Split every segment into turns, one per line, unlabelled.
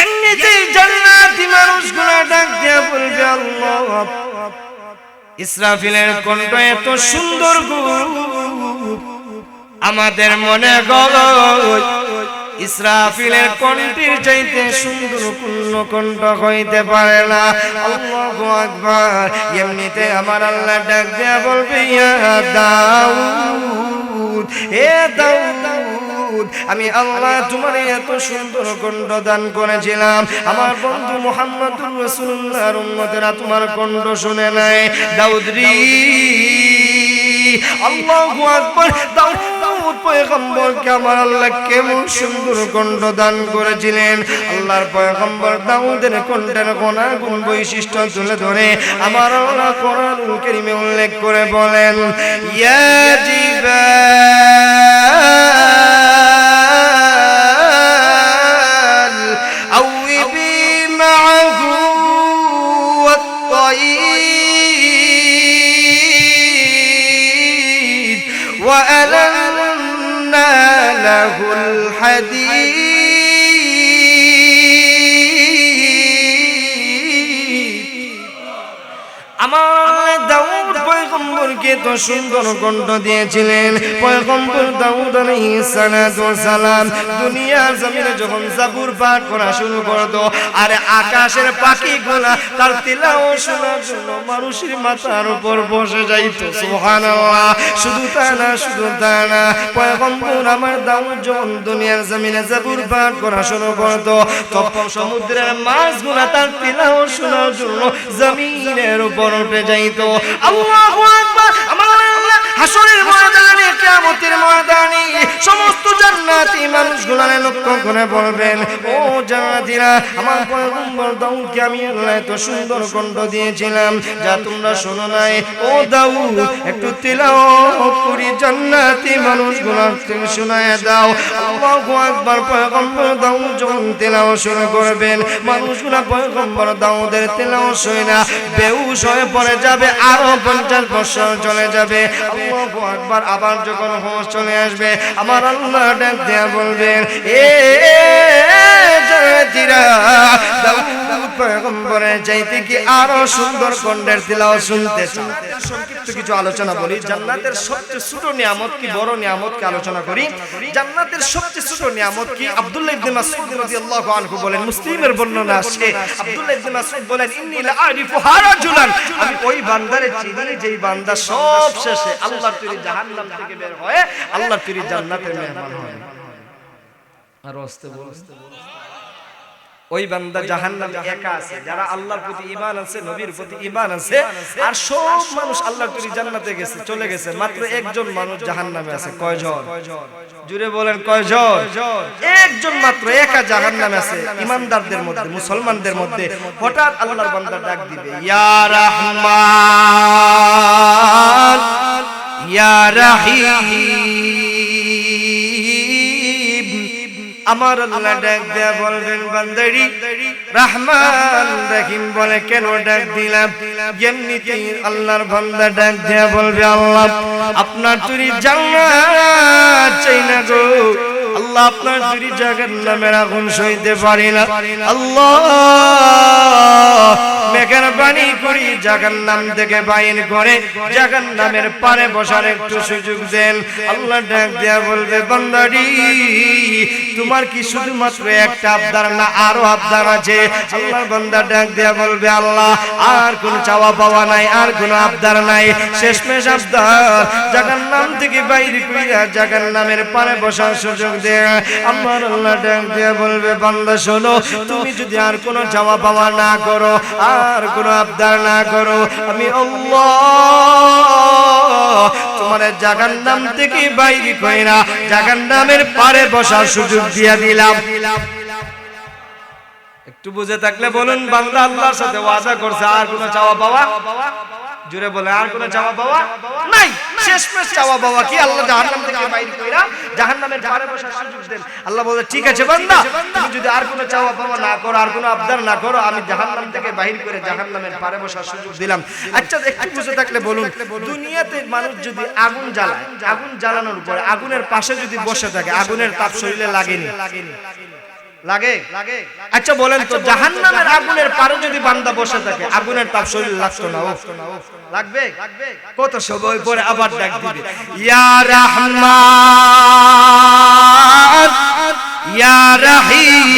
এমনিতে জান্নাতি মানুষগুলো ডাক দিয়া বলবে আল্লাহ, ইসরাফিলের কণ্ঠ এত সুন্দর গো, আমাদের মনে গয় ইসরাফিলের কণ্ঠের চাইতে সুন্দর কোনো কণ্ঠ হইতে পারে না। আল্লাহু আকবার। এমনিতে আমার আল্লাহ ডাক দিয়া বলবে ইয়া দাউদ, হে দাউদ, আমি আল্লাহ তোমার এত সুন্দর কণ্ঠ দান করেছিলাম, আমার বন্ধু মুহাম্মদুর রাসূলুল্লাহর উম্মতেরা তোমার কণ্ঠ শুনে নাই। দাউদ রে, আল্লাহু আকবার। দাউদ পয়গম্বরকে আমার আল্লাহ কেমন সুন্দর কণ্ঠ দান করেছিলেন। আল্লাহর পয়গম্বর দাউদের কণ্ঠের গুণ বৈশিষ্ট্য তুলে ধরে আমার আল্লাহ কোরআনুল কারীমে উল্লেখ করে বলেন, ইয়া জিবাল আউবি মাআহু ওয়াত-তায়র ওয়া আলান্না লাহুল হাদীদ। আমার দাউদ পয়গম্বরকে তো সুন্দর কণ্ঠ দিয়েছিলেন। পয়গম্বর দাউদ আলাইহিস সালাতু ওয়াস সালাম দুনিয়ার জমিনে যখন জাবুর পাঠ করা শুরু করত, আর আকাশের পাখিগুলা তার তিলাওয়াত শোনার জন্য মানুষের মাথার উপর বসে যাইত। সুবহানাল্লাহ। শুধু তা না, পয়গম্বর আমার দাউদ যখন দুনিয়ার জমিনে জাবুর পাঠ করা শুরু করত, তখন সমুদ্রের মাছগুলা তার তিলাওয়াত শোনার জন্য জমিনের উপর উঠে যাইত। আল্লাহু আকবার। আমার আল্লাহ হাসরের ময়দানে, কিয়ামতের ময়দানে সমস্ত জান্নাতি মানুষগুলোকে লক্ষ্য করে বলবেন, ও জান্নাতীরা, আমার পয়গম্বর দাউদকে আমি আল্লাহ এত সুন্দর কণ্ঠ দিয়েছিলাম, যা তোমরা শোনো নাই। ও দাউদ, একটু তিলাওয়াত করি জান্নাতি মানুষগুলোকে শোনায় দাও। আল্লাহু আকবার। পয়গম্বর দাউদ যখন তিলাওয়াত শুরু করবেন, মানুষগুলো পয়গম্বর দাউদের তিলাওয়াত শুনে না বেহুশ হয়ে পড়ে যাবে, আরো 50 বছর চলে যাবে। আল্লাহু আকবার। আবার যখন হোশ চলে আসবে, আমার আল্লাহ ডাক দিয়া বলবেন, এ জান্নাতীরা, দাউদ পয়গম্বরের চাইতে কি আরো সুন্দর কণ্ঠের তিলাওয়াত শুনতে চাও? সংক্ষিপ্ত কিছু আলোচনা বলি। জান্নাতের সবচেয়ে ছোট নিয়ামত কি বড় নিয়ামত কি আলোচনা করি। জান্নাতের সবচেয়ে ছোট নিয়ামত কি? আব্দুল্লাহ ইবনে মাসউদ রাদিয়াল্লাহু আনহু বলেন, মুসলিমের বর্ণনা আসছে, আব্দুল্লাহ ইবনে মাসউদ বলেন, ইন্নী লা আরিফু হারাজুলান, আমি ওই বান্দারে চিনি যেই বান্দা সব শেষে আল্লাহর তৈরি জাহান্নাম থেকে বের হয়ে আল্লাহর তৈরি জান্নাতের মেহমান হয়। আর আস্তে বলতে ওই বান্দা জাহান্নামে একা আছে, যারা আল্লাহর প্রতি ঈমান আছে, নবীর প্রতি ঈমান আছে, আর সব মানুষ আল্লাহর তৈরি জান্নাতে গেছে, চলে গেছে, মাত্র একজন মানুষ জাহান্নামে আছে। কয়জন? জুড়ে বলেন কয়জন? একজন মাত্র, একা জাহান্নামে আছে। ঈমানদারদের মধ্যে, মুসলমানদের মধ্যে হঠাৎ আল্লাহর বান্দা ডাক দিবে, ইয়া রাহমান ইয়া রহিম। আমার আল্লাহ ডাক দিয়া বলবেন, বান্দারি রহমান রহিম বলে কেন ডাক দিলাম? এমনিতেই আল্লাহর বান্দা ডাক দিয়া বলবে, আল্লাহ আপনার তৈরি জান্নাত চাই না গো আল্লাহ, আপনার তৈরি জাহান্নামের আগুন সইতে পারি না আল্লাহ, মেহেরবানি করি জাহান্নাম থেকে বাইর করে জাহান্নামের পারে বসার একটু সুযোগ দেন। আল্লাহ ডাক দিয়া বলবে, বান্দারি তোমার কি শুধুমাত্র একটা আবদার না আরো আবদার আছে? আল্লাহর বান্দা ডাক দিয়া বলবে, আল্লাহ আর কোন চাওয়া পাওয়া নাই, আর কোন আবদার নাই, শেষমেশ আবদার জাহান্নাম থেকে বাইর কইরা জাহান্নামের পারে বসার সুযোগ দে। আমার আল্লাহ ডাক দিয়া বলবে, বান্দা শোনো, তুমি যদি আর কোন চাওয়া পাওয়া না করো, আর কোন আবদার না করো, আমি আল্লাহ তোমার জাহান্নাম থেকে বাইর কইরা জাহান্নামের পারে বসার সুযোগ দিয়া দিলাম। একটু বুঝে থাকলে বলুন, বান্দা আল্লাহর সাথে ওয়াদা করছে, আর কোন চাওয়া পাওয়া, জুড়ে বলে আর কোন চাওয়া পাওয়া নাই। শেষমেশ চাওয়া পাওয়া কি? আল্লাহ জাহান্নাম থেকে বাইর কইরা জাহান্নামের পারে বসার সুযোগ দেন। আল্লাহ বলে, ঠিক আছে বান্দা, তুমি যদি আর কোন চাওয়া পাওয়া না করো, আর কোন আবদার না করো, আমি জাহান্নাম থেকে বাইর করে জাহান্নামের পারে বসার সুযোগ দিলাম। আচ্ছা, একটু বুঝে থাকলে বলুন, দুনিয়াতে মানুষ যদি আগুন জ্বালায়, আগুন জ্বালানোর উপরে আগুনের পাশে যদি বসে থাকে, আগুনের তাপ শরীরে লাগেনি, লাগে? আচ্ছা বলেন তো, জাহান্নামের আগুনের পারে যদি বান্দা বসে থাকে, আগুনের তাপ শরীর লাগতো না? লাগবে? কত সময় পরে আবার ডাক দিবে, ইয়া রাহমান ইয়া রহিম।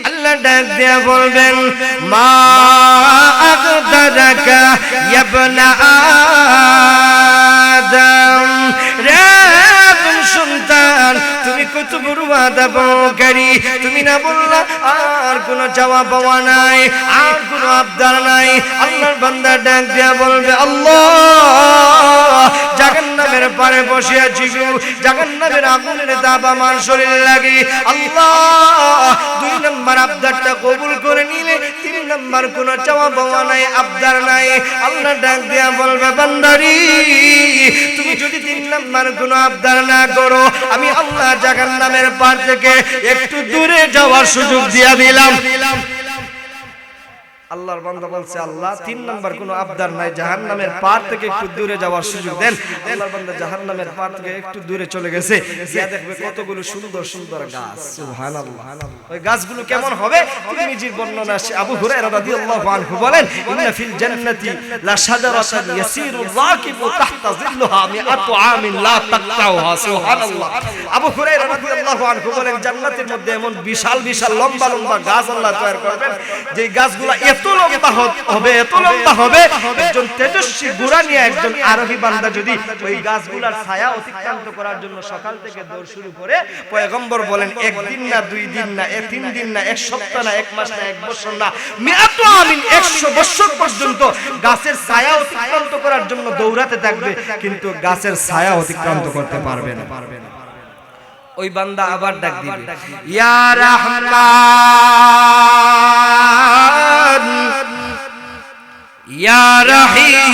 আল্লাহ ডাক দিয়ে বলবেন, মা আগদারাকা ইয়া ইবনা আদম, রে সন্তান, তুমি কত বড় আদবকারী, তুমি না বললা আর কোনো চাওয়া পাওয়া নাই, আর কোনো আবদার নাই। আল্লাহর বান্দা ডাক দিয়া বলবে, আল্লাহ জাহান্নামের পারে বসে আছি গো, জাহান্নামের আগুনের তাপ আমার শরীরে লাগে, আল্লাহ 2 নম্বর আবদারটা কবুল করে নিলে 3 নম্বর কোনো চাওয়া পাওয়া নাই, আবদার নাই। আল্লাহ ডাক দিয়া বলবে, বান্দারি তুমি যদি 3 নম্বর কোনো আবদার না করো, আমি আল্লাহ জাহান্নামের পার থেকে একটু দূরে যাওয়ার সুযোগ দিয়া দিলাম। আল্লাহর বান্দা বলছে, আল্লাহ 3 নাম্বার কোনো আবদার নাই, জাহান্নামের পার থেকে একটু দূরে যাওয়ার সুযোগ দেন। আল্লাহর বান্দা জাহান্নামের পার থেকে একটু দূরে চলে গেছে, গিয়ে দেখবে কতগুলো সুন্দর সুন্দর গাছ। সুবহানাল্লাহ। ওই গাছগুলো কেমন হবে? তিরমিজির বর্ণনা আছে, আবু হুরায়রা রাদিয়াল্লাহু আনহু বলেন, ইন্না ফিল জান্নাতি লা শাজারাতান ইয়াসিরু রাকিবু তাহতা যিল্লুহা মিআতু আমিন লা তাকতাউহা। সুবহানাল্লাহ। আবু হুরায়রা রাদিয়াল্লাহু আনহু বলেন, জান্নাতের মধ্যে এমন বিশাল বিশাল লম্বা লম্বা গাছ আল্লাহ তৈরি করবেন, যে গাছগুলো এত লম্বা হবে, এত লম্বা হবে, একজন তেজস্বী ঘোড়া নিয়ে একজন আরোহী বান্দা যদি ওই গাছগুলোর ছায়া অতিক্রান্ত করার জন্য সকাল থেকে দৌড় শুরু করে, পয়গম্বর বলেন 1 দিন না 2 দিন না 3 দিন না 1 সপ্তাহ না 1 মাস না 1 বছর না, মিআতু আমিন 100 বছর পর্যন্ত গাছের ছায়া অতিক্রান্ত করার জন্য দৌড়াতে থাকবে, কিন্তু গাছের ছায়া অতিক্রান্ত করতে পারবে না। ওই বান্দা আবার ডাক দিবে, ইয়া রাহমান ইয়া রহিম।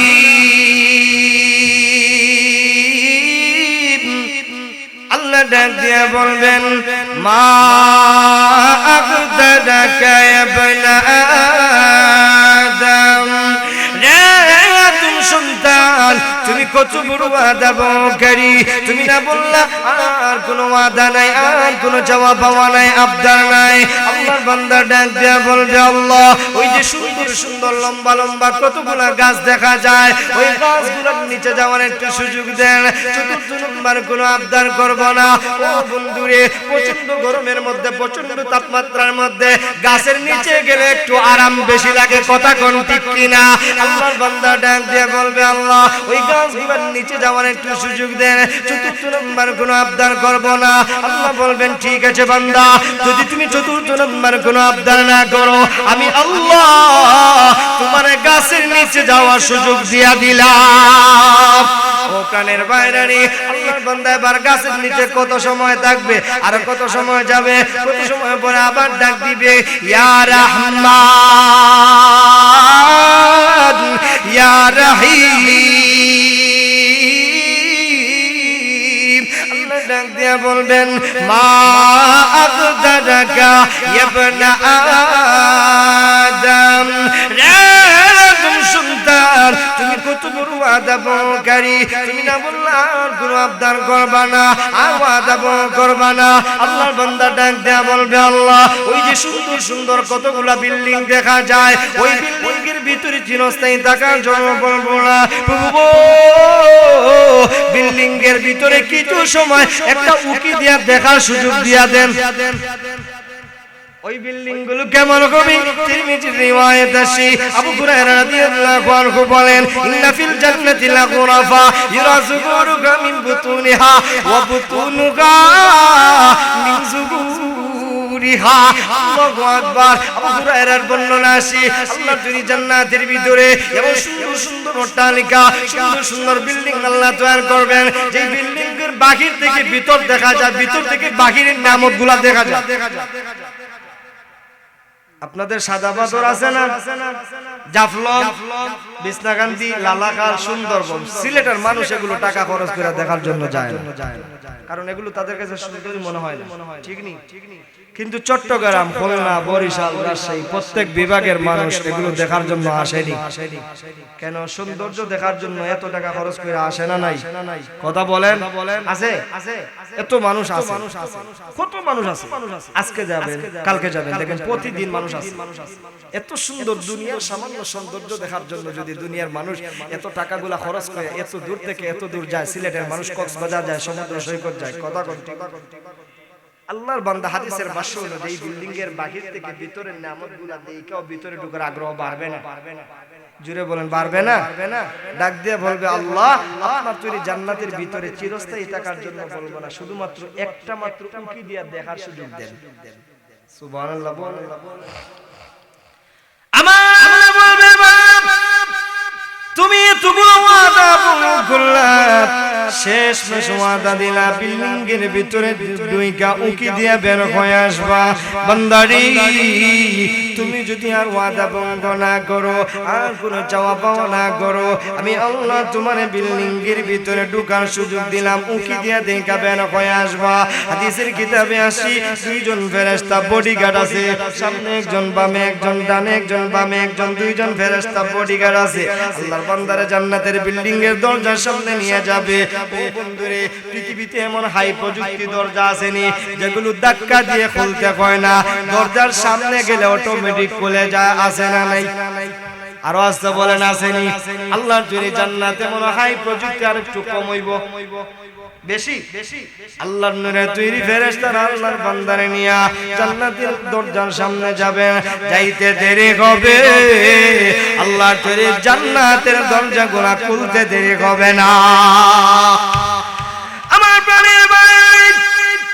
আল্লাহ ডাক দিয়ে বলবেন, মা আগদারাকা ইয়া ইবনা আদম, রে তুমি সন্তান, তুমি কত বড় আদবকারী, তুমি না বললা আর কোনো ওয়াদা নাই, আর কোনো চাওয়া পাওয়া নাই, আবদার নাই। আল্লাহর বান্দা ডাক দিয়া বলবে, আল্লাহ ওই যে সুন্দর সুন্দর লম্বা লম্বা কতগুলা গাছ দেখা যায়, ওই গাছগুলোর নিচে যাওয়ার একটু সুযোগ দেন। 4 নম্বর কোনো আবদার করব না। ও বন্ধুরে, প্রচন্ড গরমের মধ্যে, প্রচন্ড তাপমাত্রার মধ্যে গাছের নিচে গেলে একটু আরাম বেশি লাগে, কথা কোন ঠিক কিনা? আল্লাহর বান্দা ডাক দিয়ে বলবে, আল্লাহ ওই গাছগুলোর নিচে যাওয়ার একটু সুযোগ দেন। 4 নম্বর কোনো আবদার করব না। আল্লাহ বলবেন, ঠিক আছে বান্দা, যদি তুমি 4 নম্বর কোনো আবদার না করো, আমি আল্লাহ তোমার গাছের নিচে যাওয়ার সুযোগ দিয়া দিলাম। ও কানের বাইরে, আল্লাহর বান্দা এবার গাছের নিচে কত সময় থাকবে, আর কত সময় যাবে, কত সময় পরে আবার ডাক দিবে, ইয়া রাহমান ইয়া রহিম। আল্লাহ ডাক দিয়া বলবেন, মা আগদারাকা ইয়া ইবনা আদম, রে তুমি সন্তান, তুমি কত বড় আদবকারী, তুমি না বললা আর কোনো আবদার করবা না, আর আদব করবা না। আল্লাহর বান্দা ডাক দেয়া বলবে, আল্লাহ ওই যে সুন্দর সুন্দর কতগুলা বিল্ডিং দেখা যায়, ওই বিল্ডিং এর ভিতরে চিরস্থায়ী থাকার জন্য বলবো না, প্রভু বিল্ডিং এর ভিতরে কিছু সময় একটা উকি দিয়া দেখার সুযোগ দিয়া দেন। ওই বিল্ডিং গুলো কেমন হবে? তিরমিজির রিওয়ায়াত আছে, আবু হুরায়রা রাদিয়াল্লাহু আনহু বলেন, ইন্না ফিল জান্নাতি লাগুরাফা ইরাযুকুরুকা মিন বুতুনিহা ওয়া বুতুনুকা মিন যুবুরিহা। আল্লাহু আকবার। আবু হুরায়রার বর্ণনা আছে, আল্লাহ তিনি জান্নাতের ভিতরে এবং সুন্দর সুন্দর অট্টালিকা, সুন্দর সুন্দর বিল্ডিং আল্লাহ তৈরি করবেন, যে বিল্ডিং এর বাহির থেকে ভিতর দেখা যায়, ভিতর থেকে বাহিরের নিয়ামতগুলো দেখা যায়। আপনাদের সাদা পাথর আছে না, জাফলং, বিছনাকান্দি, লালাকাল, সুন্দরবন, সিলেটের মানুষ এগুলো টাকা খরচ করে দেখার জন্য যায় না। কারণ এগুলো তাদের কাছে সুন্দরই মনে হয় না, ঠিক নেই। কিন্তু চট্টগ্রাম, খুলনা, বরিশাল, রাজশাহী প্রত্যেক বিভাগের মানুষ এগুলো দেখার জন্য আসেনি। কেন? সৌন্দর্য দেখার জন্য এত টাকা খরচ করে আসে না নাই? কথা বলেন, আছে? এত মানুষ আছে, কত মানুষ আছে। আজকে যাবেন, কালকে যাবেন, দেখেন প্রতিদিন মানুষ আছে। এত সুন্দর দুনিয়ার সামান্য সৌন্দর্য দেখার জন্য যদি দুনিয়ার মানুষ এত টাকাগুলা খরচ করে এত দূর থেকে এত দূর যায়, সিলেটের মানুষ কক্সবাজার যায়, সমুদ্র সৈকত যায়, কথা কোন? আল্লাহর বান্দা হাদিসের ভাষ্য হলো এই বিল্ডিং এর বাহির থেকে ভিতরের নিয়ামতগুলা দেখাও ভিতরে ঢোকার আগ্রহ বাড়বে না? জুড়ে বলেন, বাড়বে না? ডাক দিয়ে বলবে, আল্লাহ আপনার তৈরি জান্নাতের ভিতরে চিরস্থায়ী থাকার জন্য বলবো না, শুধুমাত্র একটা মাত্র উঁকি দিয়ে দেখার সুযোগ দেন। সুবহানাল্লাহ। আমার বলবে, তুমি এতগুলো ওয়াদা করলা, শেষ মেশ ওয়াদা দিলা বিল্ডিং এর ভিতরে দুইটা উকি দিয়া বের হয়ে আসবা। বান্দারি তুমি যদি আর ওয়াদা ভঙ্গ না করো, আর কোনো চাওয়া পাওয়া না করো, আমি আল্লাহ তোমার বিল্ডিং এর ভিতরে ঢোকার সুযোগ দিলাম, উকি দিয়া দেখা বের হয়ে আসবা। হাদিসের কিতাবে আসি দুইজন ফেরেশতা বডিগার্ড আছে, সামনে একজন, বামে একজন, ডানে একজন, বামে একজন, দুইজন ফেরেশতা বডিগার্ড আছে। আল্লাহর বান্দারে জান্নাতের বিল্ডিং এর দরজার সামনে নিয়ে যাবে। ও বন্ধুরে, পৃথিবীতে এমন হাই প্রযুক্তি দরজা আসেনি যেগুলো ধাক্কা দিয়ে খুলতে হয় না, দরজার সামনে গেলে অটোমেটিক খুলে যায়, আছে না নাই? আরো আসতে বলেন, আসেনি? আল্লাহর তৈরি জান্নাতে মনে হাই প্রযুক্তি আর একটু কম হইব, বেশি আল্লাহর নূরে তৈরি ফেরেশতারা আল্লাহর বান্দারে নিয়া জান্নাতের দরজার সামনে যাবে, যাইতে দেরি হবে, আল্লাহর তৈরি জান্নাতের দরজাগুলো খুলতে দেরি হবে না। আমার প্রাণের ভাই,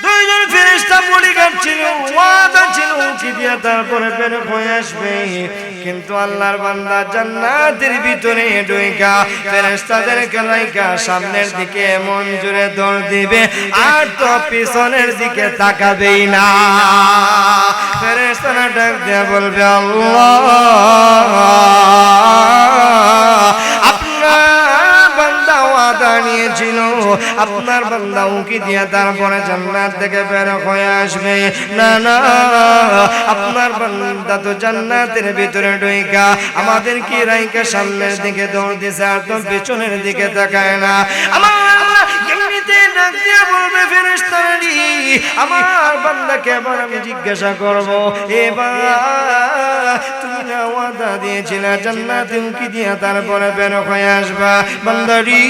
দুইজন ফেরেশতা বডিগার্ড ছিল, ওয়াদা ছিল উঁকি দিয়া তারপরে বের হয়ে আসবে। কিন্তু আল্লাহর বান্দা জান্নাতের ভিতরে ঢুইকা ফেরেশতাদেরকে রাইখা সামনের দিকে এমন জোরে দৌড় দিবে আর তো পিছনের দিকে তাকাবেই না। ফেরেশতারা ডাক দিয়ে বলবে, আল্লাহ নিয়েছিল, আপনার বান্দা উঁকি দিয়া তারপরে জান্নাত থেকে বের হয়ে আসবে। না না, আপনার বান্দা তো জান্নাতের ভিতরে ঢুইকা আমাদের কি রাইকা সামনের দিকে দৌড় দিছে আর তো পিছনের দিকে তাকায় না। আমার এমনিতে ডাক দিয়া বলবে, ফেরেশতারা আমার বান্দাকে আবার আমি জিজ্ঞাসা করব, এবার তুমি না ওয়াদা দিয়েছিলে জান্নাতে উঁকি দিয়া তারপরে বের হয়ে আসবা, বান্দারি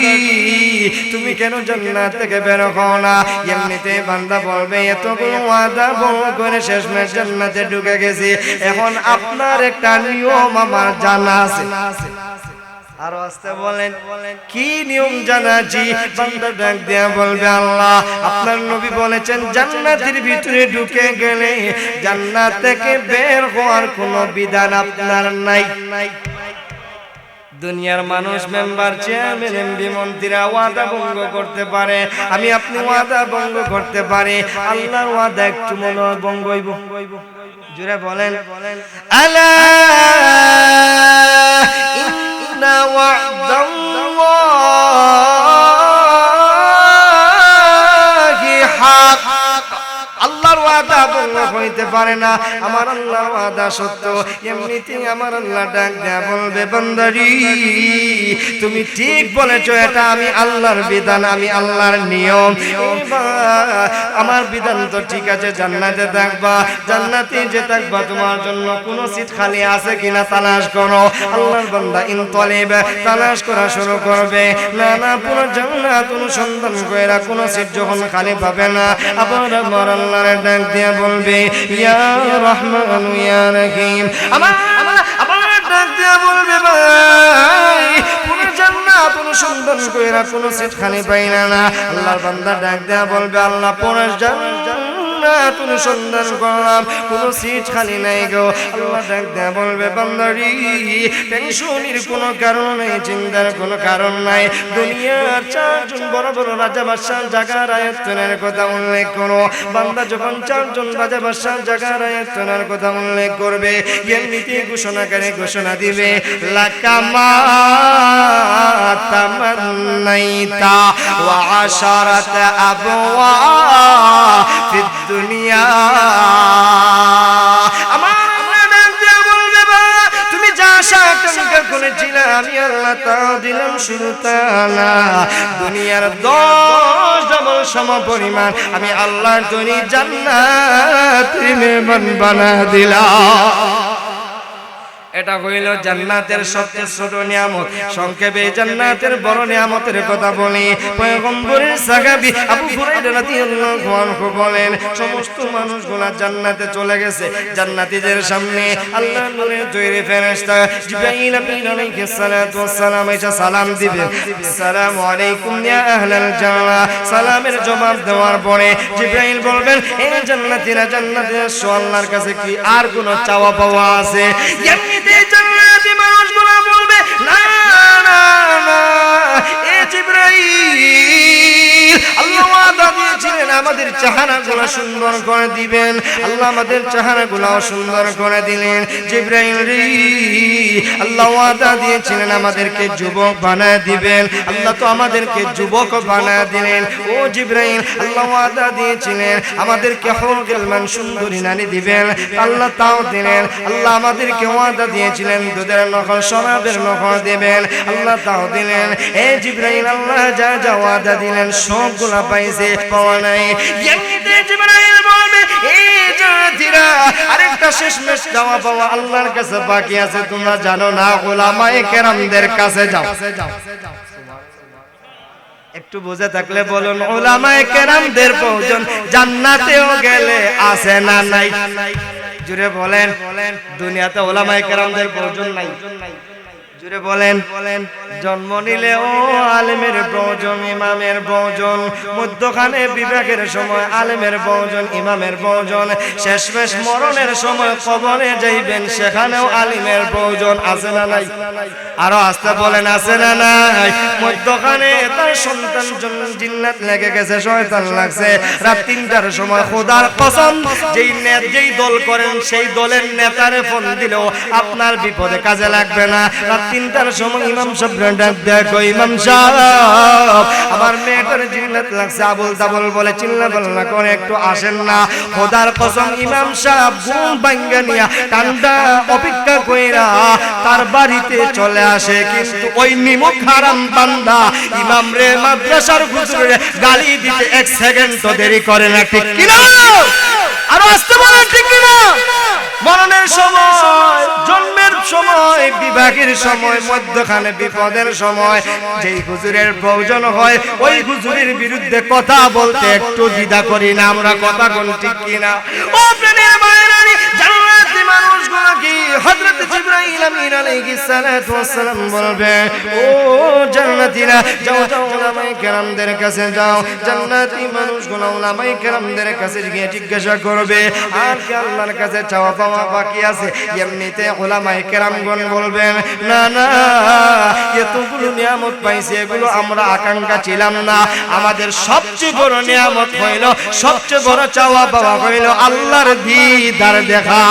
তুমি কেন জান্নাত থেকে বের হও না? এমনিতে বান্দা বলবে, এতগুলো ওয়াদা ভঙ্গ করে শেষমেশ জান্নাতে ঢুকে গেছি, এখন আপনার একটা নিয়ম আমার জানা আছে। আরো আসতে বলেন, কি নিয়ম জানাচ্ছি? বান্দা ডাক দিয়া বলবে, আল্লাহ আপনার নবী বলেছেন জান্নাতের ভিতরে ঢুকে গেলে জান্নাত থেকে বের হওয়ার কোনো বিধান আপনার নাই। দুনিয়ার মানুষ, মেম্বার, চেয়ারম্যান, এমপি, মন্ত্রীরা ওয়াদা ভঙ্গ করতে পারে, আমি আপনি ওয়াদা ভঙ্গ করতে পারি, আল্লাহর ওয়াদা একটু মনে ভঙ্গ হইব? জোরে বলেন, আলা ইন্না ওয়াদাল্লাহি হাক। আল্লাহর ওয়াদা ভঙ্গ হইতে পারে না, আমার আল্লাহর ওয়াদা সত্য। এমনিতেই আমার আল্লাহ ডাক দেয়া বলবে, বান্দারি তুমি ঠিক বলেছো, এটা আমি আল্লাহর বিধান, আমি আল্লাহর নিয়ম, আমার বিধান তো ঠিক আছে, জান্নাতে থাকবা, জান্নাতে যে থাকবা তোমার জন্য কোনো সিট খালি আছে কিনা তালাশ করো। আল্লাহর বান্দা ইনতলিব তালাশ করা শুরু করবে, না না পুরো জান্নাত অনুসন্ধান কইরা কোনো সিট যখন খালি পাবে না, আবার আমার আল্লাহর ডাক দিয়া বলবে, ইয়া রহমান ইয়া রহিম, আমার ডাক দিয়া বলবে, ভাই পুরো জান্নাত অনুসন্ধান কইরা কোনো সিট খালি পাইলা না। আল্লাহর বান্দা ডাক দিয়া বলবে, আল্লাহ পুরো জান্নাত রাত অনুসন্ধান করলাম, কোনো সিট খালি নাই গো। আল্লাহ ডাক দেয়া বলবে বান্দারি টেনশনের কোনো কারণ নাই, চিন্তার কোনো কারণ নাই। দুনিয়ার চারজন বড় বড় রাজা বাদশাহ জাগার আয়াতনের কথা উল্লেখ করো। বান্দা যখন চারজন রাজা বাদশাহ জাগার আয়াতনের কথা উল্লেখ করবে, এমনিতে ঘোষণাকারী ঘোষণা দিবে লাকামা তামান্নাইতা ওয়া আশারাত আবওয়া ফিদ দুনিয়া। আমার আল্লাহ ডাক দিয়া বলবে বাবা তুমি যা আশা আকাঙ্ক্ষা করেছিলে আমি আল্লাহ তা দিলাম, শুধু তা না দুনিয়ার 10 ডবল সমপরিমাণ আমি আল্লাহর তৈরি জান্নাত মেহমান বানা দিলাম। এটা হইল জান্নাতের সবচেয়ে ছোট নিয়ামত। সংক্ষেপে জান্নাতের বড় নিয়ামতের কথা বলি। পয়গম্বরের সাহাবী আবু হুরায়রা রাদিয়াল্লাহু আনহু বলেন সমস্ত মানুষগুলো জান্নাতে চলে গেছে। জান্নাতীদের সামনে আল্লাহর নূরের তৈরি ফেরেশতা জিবরাইল আমিন আলাইহিস সালাতু ওয়াস সালাম এসে সালাম দিবেন, আসসালামু আলাইকুম ইয়া আহলাল জান্নাহ। সালামের জবাব দেওয়ার পরে জিবরাইল বলবেন হে জান্নাতীরা, জান্নাতে এসো, আল্লাহর কাছে কি আর কোনো চাওয়া পাওয়া আছে? জান্নাতি মানুষগুলো বলবে না না না, এ জিবরাইল আল্লাহ ওয়াদা দিয়েছিলেন আমাদের চেহারাগুলো সুন্দর করে দিবেন। আল্লাহ আমাদের চেহারাগুলো সুন্দর করে দিলেন। জিবরাইল রে আল্লাহ ওয়াদা দিয়েছিলেন আমাদেরকে যুবক বানায় দিবেন, আল্লাহ তো আমাদেরকে যুবক বানায় দিলেন। ও জিবরাইল আল্লাহ ওয়াদা দিয়েছিলেন আমাদেরকে হুরুল মান সুন্দরী নারী দিবেন, আল্লাহ তাও দিলেন। আল্লাহ আমাদেরকে ওয়াদা দিয়েছিলেন দুধের নহর শরাবের নহর দিবেন, আল্লাহ তাও দিলেন। এ জিবরাইল আল্লাহ যা যা ওয়াদা দিলেন সবগুলা পাইছে, পাওয়া নাই। এমনিতে জিবরাইল বলবে এই জান্নাতীরা আরেকটা শেষমেশ চাওয়া পাওয়া আল্লাহর কাছে বাকি আছে, তোমরা জানো না? উলামায়ে কেরামদের কাছে যাও। একটু বুঝে থাকলে বলুন উলামায়ে কেরামদের প্রয়োজন জান্নাতেও গেলে আছে না নাই? জুড়ে বলেন দুনিয়াতে উলামায়ে কেরামদের প্রয়োজন নাই? জুড়ে বলেন জন্ম নিলে ও আলেমের প্রয়োজন, ইমামের প্রয়োজন। মধ্যখানে বিবেকের সময় আলেমের প্রয়োজন, ইমামের প্রয়োজন। শেষমেশ মরণের সময় কবরে যাইবেন সেখানেও আলিমের প্রয়োজন, আছে না নাই? আরো আসতে বলেন আছে না নাই? মধ্যখানে তার সন্তান জিন্নাত লেগে গেছে, শয়তান লাগছে। রাত 3টার সময় খোদার কসম যেই দল করেন সেই দলের নেতারে ফোন দিলেও আপনার বিপদে কাজে লাগবে না। রাত 3টার সময় ইমাম সাহেব ডাক দেখো, ইমাম সাহেব আমার মেয়েটার জিন্নাত লাগছে, আবুল তাবুল বলে চিল্লাপাল্লা করে একটু আসেন না। খোদার কসম ইমাম সাহেব ঘুম ভাঙ্গা নিয়া ঠান্ডা অপেক্ষা কইরা তার বাড়িতে চলে আসে। কিন্তু ওই নিমক হারাম বান্দা ইমাম রে মাদ্রাসার হুজুরে গালি দিতে 1 সেকেন্ড তো দেরি করে না, ঠিক কি না? আর আসতে বলেন ঠিক কি না? মরণের সময়, জন্মের সময়, বিভাগের সময়, মধ্যখানে বিপদের সময় যেই হুজুরের প্রয়োজন হয় ওই হুজুরের বিরুদ্ধে কথা বলতে একটু দ্বিধা করি না আমরা, কথা কোন ঠিক কিনা? ও প্রাণের মায়েরানি জান্নাতি মানুষগুলো কি হযরত জিবরাইল আমিন আলাইহিস সালাতু ওয়াস সালাম বলবে ও জান্নাতীরা যাও যাও উলামায়ে কেরামদের কাছে যাও। জান্নাতি মানুষগুলো উলামায়ে কেরামদের কাছে গিয়ে জিজ্ঞাসা করবে আর কি আল্লাহর কাছে চাওয়া পাওয়া বাকি আছে? এমনিতে উলামায়ে কেরামগণ বলবেন না না, এতগুলো নিয়ামত পাইছি এগুলো আমরা আকাঙ্ক্ষা ছিলাম না। আমাদের সবচেয়ে বড় নিয়ামত হইল, সবচেয়ে বড় চাওয়া পাওয়া হইল আল্লাহর দীদার দেখা।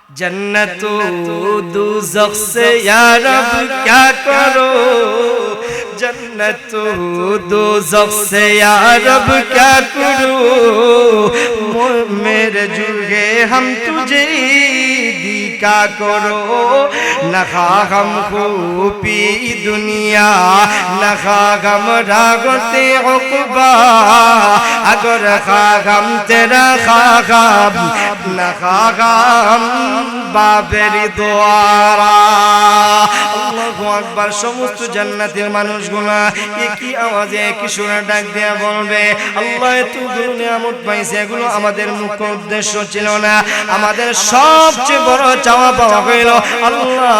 जन्नत दोज़ख से या रब क्या करो, जन्नत दोज़ख से या रब क्या करो, मेरे जुर्गे हम तुझे दिखा करो। न खा हम खूबी दुनिया न खा हम रागते उक़बा, अगर खा हम तेरा खा हम न खा हम বাবেরি দোয়ারা। আল্লাহু আকবার। সমস্ত জান্নাতের মানুষগুলা একই আওয়াজে একই সুরে ডাক দিয়া বলবে আল্লাহ এতগুলো নিয়ামত পাইছে এগুলো আমাদের মুখ্য উদ্দেশ্য ছিল না, আমাদের সবচেয়ে বড় চাওয়া পাওয়া হইল আল্লাহ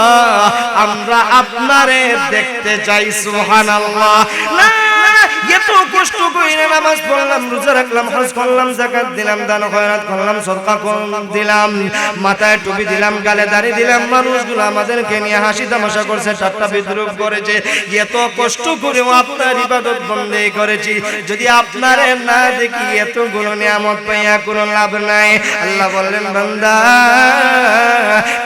আমরা আপনারে দেখতে চাই। সুবহানাল্লাহ। না এত কষ্ট কইরা নামাজ পড়লাম, রোজা রাখলাম, হজ করলাম, যাকাত দিলাম, দান খয়রাত করলাম, সদকা দিলাম, মাথায় টুপি দিলাম, গালে দাড়ি দিলাম, মানুষগুলো আমাদেরকে নিয়ে হাসি তামাশা করছে, ঠাট্টা বিদ্রুপ করেছে। এত কষ্ট করেও আপনার ইবাদত বন্দেগি করেছি, যদি আপনারে না দেখি এতগুলো নিয়ামত পাইয়া কোনো লাভ নাই। আল্লাহ বললেন, বান্দা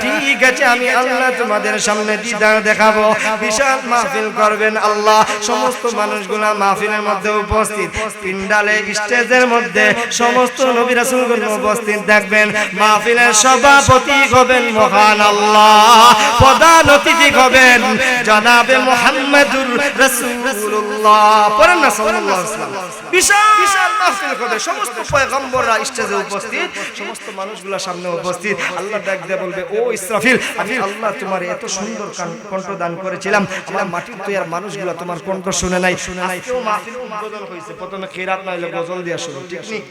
ঠিক আছে, আমি আল্লাহ তোমাদের সামনে দিদার দেখাবো। বিশাল মাহফিল করবেন আল্লাহ, সমস্ত মানুষগুলা মাহফিলের মধ্যে উপস্থিত, পিন্ডালে স্টেজের মধ্যে সমস্ত নবী রাসূলগণ উপস্থিত থাকবেন। মাহফিলের সভাপতি হবেন মহান আল্লাহ, প্রধান অতিথি হবেন জনাবে মুহাম্মদুর রাসূলুল্লাহ, পড়েন না সাল্লাল্লাহু আলাইহি ওয়াসাল্লাম। বিশাল মাহফিল হবে, সমস্ত পয়গম্বররা স্টেজে উপস্থিত, সমস্ত মানুষগুলা সামনে উপস্থিত। আল্লাহ ডাক দিয়ে বলবে, ও ইসরাফিল, আমি আল্লাহ তোমার এত সুন্দর কণ্ঠ দান করেছিলাম, আমার মাটির তৈয়ার মানুষগুলা তোমার কণ্ঠ শুনে নাই। আজকেও মাহফিল উদ্বোধন হয়েছে, প্রথমে কিরাত না হইলে গজল দিয়া শুরু, ঠিক নেই?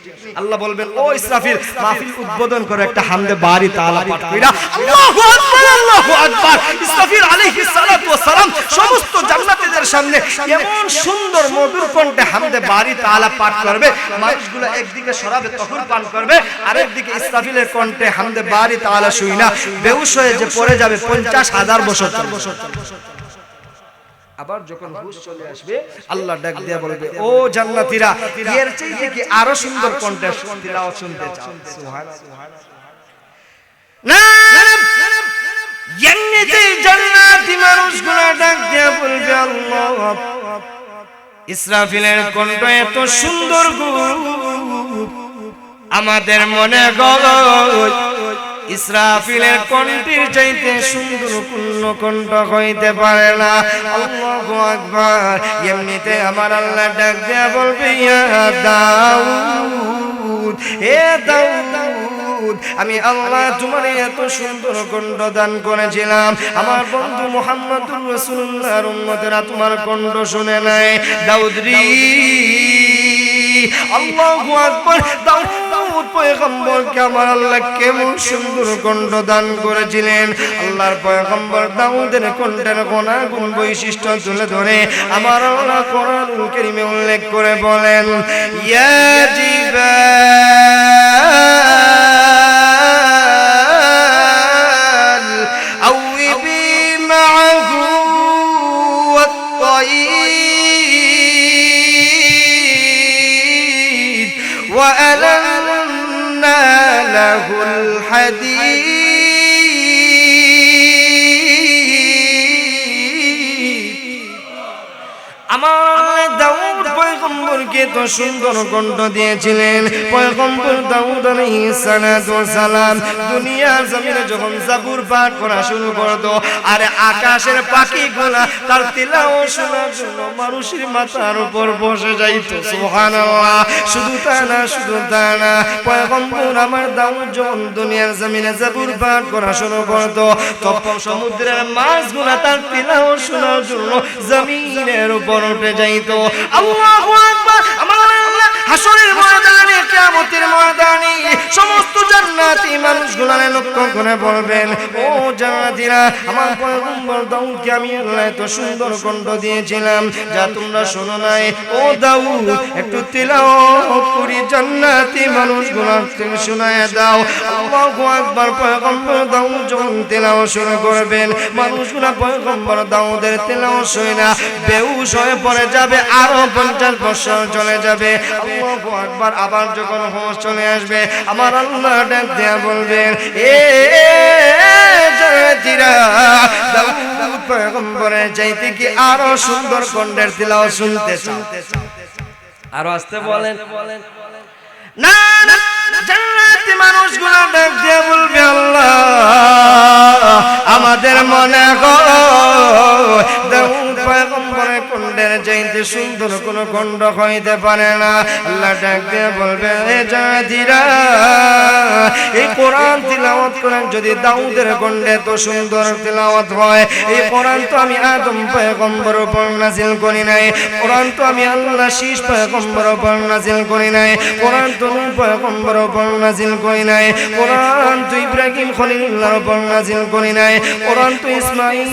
আল্লাহ বলবেন, ও ইসরাফিল, মাহফিল উদ্বোধন করে একটা হামদে বারি তাআলা পাঠ কইরা আল্লাহু আকবার, আল্লাহু আকবার। ইসরাফিল আলাইহিস সালাতু ওয়াস সালাম সমস্ত জান্নাতীদের সামনে এমন সুন্দর মধুর কণ্ঠে হামদে বারি তাআলা পাঠ করবে, মানুষগুলো একদিকে শরাবে তহুর পান করবে, আরেকদিকে ইসরাফিলের কণ্ঠে হামদে বারি তাআলা শুইনা বেহুশ হয়ে যে পড়ে যাবে 50,000 বছর। আবার যখন হুশ চলে আসবে, আল্লাহ ডাক দিয়ে বলবে, ও জান্নাতীরা, এর চাইতে কি আরো সুন্দর কণ্ঠে তিলাওয়াত শুনতে চাও? সুবহানাল্লাহ। না, এমনিতে জান্নাতি মানুষগুলো ডাক দিয়ে বলবে, আল্লাহ, ইসরাফিলের কণ্ঠ এত সুন্দর গো, আমাদের মনে গয় ইসরাফিলের কণ্ঠের চাইতে সুন্দর কোন কণ্ঠ হইতে পারে না। আল্লাহু আকবার। এমনিতে আমার আল্লাহ ডাক দিয়া বলবে, ইয়া দাউদ, হে দাউদ, আমি আল্লাহ তোমার এত সুন্দর কণ্ঠ দান করেছিলাম, আমার বন্ধু মুহাম্মদুর রাসূলুল্লাহর উম্মতেরা তোমার কণ্ঠ শুনে নাই। দাউদ রে, আল্লাহু আকবার। দাউদ পয়গম্বরকে আমার আল্লাহ কেমন সুন্দর কণ্ঠ দান করেছিলেন। আল্লাহর পয়গম্বর দাউদের কণ্ঠের গুণ বৈশিষ্ট্য তুলে ধরে আমার আল্লাহ কোরআনুল কারীমে উল্লেখ করে বলেন, ইয়া জিবাল আউবি মাআহু ওয়াত-তায়র ওয়া আলান্না লাহুল হাদীদ। আমার দাউদ পয়গম্বরকে তো সুন্দর কণ্ঠ দিয়েছিলেন। পয়গম্বর দাউদ আলাইহিস সালাতু ওয়াস সালাম দুনিয়ার জমিনে যখন জাবুর পাঠ করা শুরু করতো, আর আকাশের পাখিগুলা তার তিলাওয়াত শোনার জন্য মানুষের মাথার উপর বসে যাইতো। সুবহানাল্লাহ। শুধু তা না, পয়গম্বর আমার দাউদ যখন দুনিয়ার জমিনে জাবুর পাঠ করা শুরু করতো, তখন সমুদ্রের মাছগুলা তার তিলাওয়াত শোনার জন্য জমিনের উপর উঠে যাইতো। আল্লাহু আকবার। আমার আল্লাহ হাসরের ময়দানে, কিয়ামতের ময়দানে সমস্ত জান্নাতি মানুষগুলারে লক্ষ্য করে বলবেন, ও জান্নাতীরা, আমার পয়গম্বর দাউদকে আমি আল্লাহ এত সুন্দর কণ্ঠ দিয়েছিলাম, যা তোমরা শোনো নাই। ও দাউদ, একটু তিলাওয়াত করি জান্নাতি মানুষগুলোকে শোনায় দাও। আল্লাহু আকবার। পয়গম্বর দাউদ যখন তিলাওয়াত শুরু করবেন, মানুষগুলা পয়গম্বর দাউদের তিলাওয়াত শুনে না বেহুশ হয়ে পড়ে যাবে, আরো 50 বছর চলে যাবে। আল্লাহু আকবার। আবার যখন হোশ চলে আসবে, আমার আল্লাহ ডাক দিয়া বলবেন, এ জান্নাতীরা, দাউদ পয়গম্বরের চাইতে কি আরো সুন্দর কণ্ঠের তিলাওয়াত শুনতে চাও? আরো আসতে বলেন। না না, জান্নাতি মানুষগুলো ডাক দিয়ে বলবে, আল্লাহ, আমাদের মনে হয় দাউদ পয়গম্বরের কণ্ঠের চাইতে সুন্দর কোনো কণ্ঠ হইতে পারে না। আল্লাহ ডাক দিয়ে বলবে, এ জান্নাতীরা, এই কোরআন তিলাওয়াত করেন যদি দাউদের কণ্ঠে তো সুন্দর তিলাওয়াত হয়, এই কোরআন তো আমি আদম পয়গম্বরের উপর নাযিল করি নাই, কোরআন তো আমি আল্লাহ শীষ পয়গম্বরের উপর নাযিল করি নাই, কোরআন তো নূহ পয়গম্বরের উপর নাযিল করি নাই, কোরআন তো ইব্রাহিম খলিলুল্লাহর উপর নাযিল করি নাই, কোরআন তো ইসমাঈল